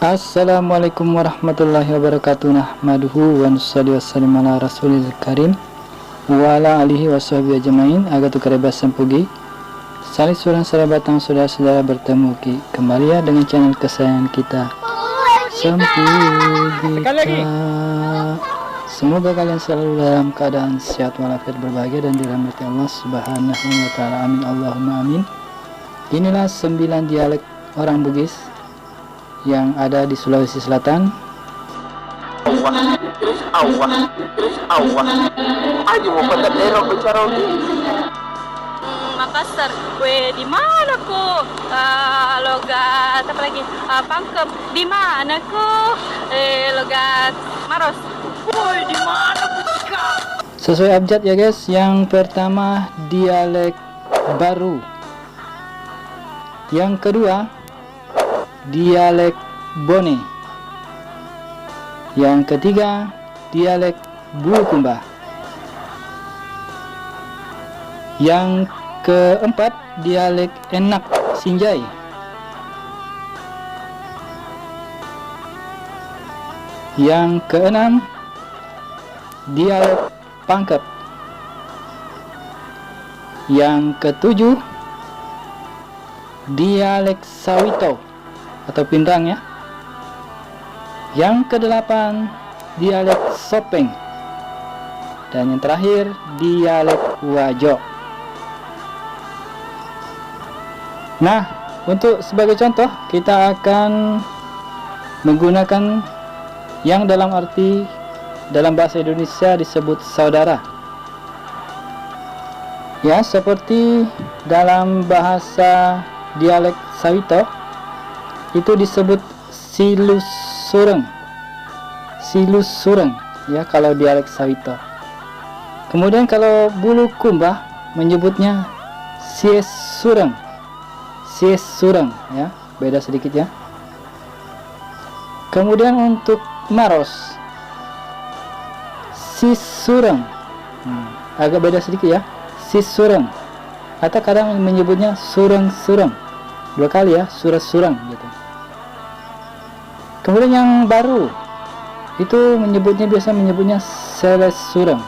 Assalamualaikum warahmatullahi wabarakatuh. Nahmaduhu wa nusalli wasallim ala rasulil karim wa ala alihi wa sahbihi ajmain. Agatu karebasan pugi saling surang sara batang saudara-saudara bertemu kembali ya dengan channel kesayangan kita Sempugita. Semoga kalian selalu dalam keadaan sehat walafiat berbahagia dan dirahmati Allah Subhanahu wa taala. Amin Allahumma amin. Inilah 9 dialek orang Bugis yang ada di Sulawesi Selatan. Makassar, gue di mana ku? Logat apa lagi? Pangkep, di mana ku? Logat Maros, woi di mana ku? Sesuai abjad ya guys. Yang pertama dialek baru. Yang kedua dialek Bone. Yang ketiga dialek Bulukumba. Yang keempat dialek Enak Sinjai. Yang keenam dialek Pangkep. Yang ketujuh dialek Sawito atau Pindrang ya. Yang kedelapan dialek Sopeng. Dan yang terakhir dialek Wajo. Nah, untuk sebagai contoh kita akan menggunakan yang dalam arti dalam bahasa Indonesia disebut saudara. Ya, seperti dalam bahasa dialek Sawito itu disebut silus sureng ya kalau dialek Sawito. Kemudian kalau Bulukumba menyebutnya sies sureng ya, beda sedikit ya. Kemudian untuk Maros sis sureng, agak beda sedikit ya, sis sureng, atau kadang menyebutnya sureng dua kali ya, sureng gitu. Kemudian yang baru itu biasa menyebutnya seles sureng.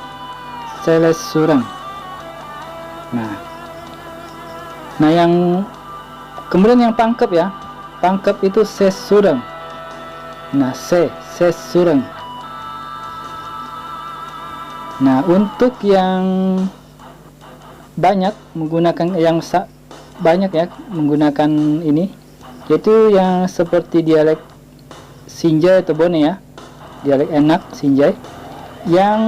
Nah yang kemudian yang Pangkep ya, Pangkep itu ses sureng. Nah ses sureng. Nah untuk yang banyak menggunakan banyak ya menggunakan ini, yaitu yang seperti dialek Sinjai atau Bone ya, dialek Enak Sinjai, yang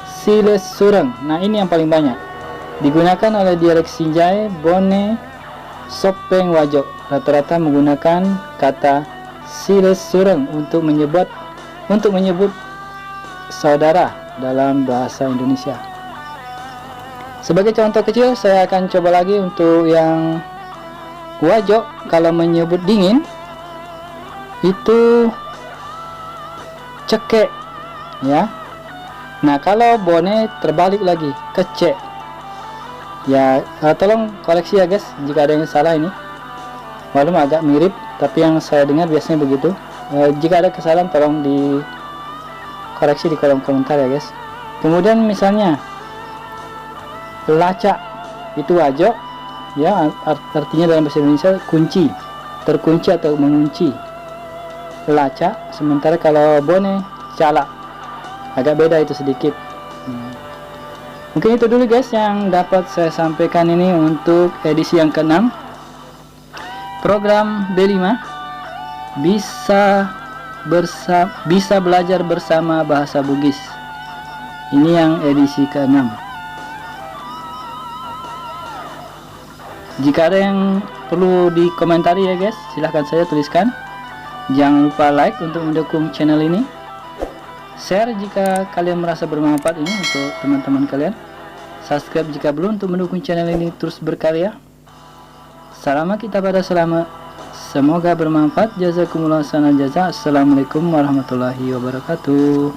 siles sureng. Nah ini yang paling banyak digunakan oleh dialek Sinjai, Bone, Sopeng, Wajo. Rata-rata menggunakan kata siles sureng untuk menyebut saudara dalam bahasa Indonesia. Sebagai contoh kecil saya akan coba lagi untuk yang Wajo. Kalau menyebut dingin itu cekek ya. Nah kalau Bone terbalik lagi, kecek ya. Tolong koreksi ya guys jika ada yang salah ini, walaupun agak mirip tapi yang saya dengar biasanya begitu. Jika ada kesalahan tolong dikoreksi di kolom komentar ya guys. Kemudian misalnya lacak itu Wajo ya, artinya dalam bahasa Indonesia kunci, terkunci atau mengunci, lacak. Sementara kalau Bone calak, agak beda itu sedikit. Mungkin itu dulu guys yang dapat saya sampaikan ini untuk edisi yang ke-6 program B5 bisa belajar bersama bahasa Bugis. Ini yang edisi ke-6. Jika ada yang perlu dikomentari ya guys, silahkan saja tuliskan. Jangan lupa like untuk mendukung channel ini, share jika kalian merasa bermanfaat ini untuk teman-teman kalian, subscribe jika belum untuk mendukung channel ini terus berkarya. Selama kita pada selama, semoga bermanfaat. Jazakumullah sana jaza. Assalamualaikum warahmatullahi wabarakatuh.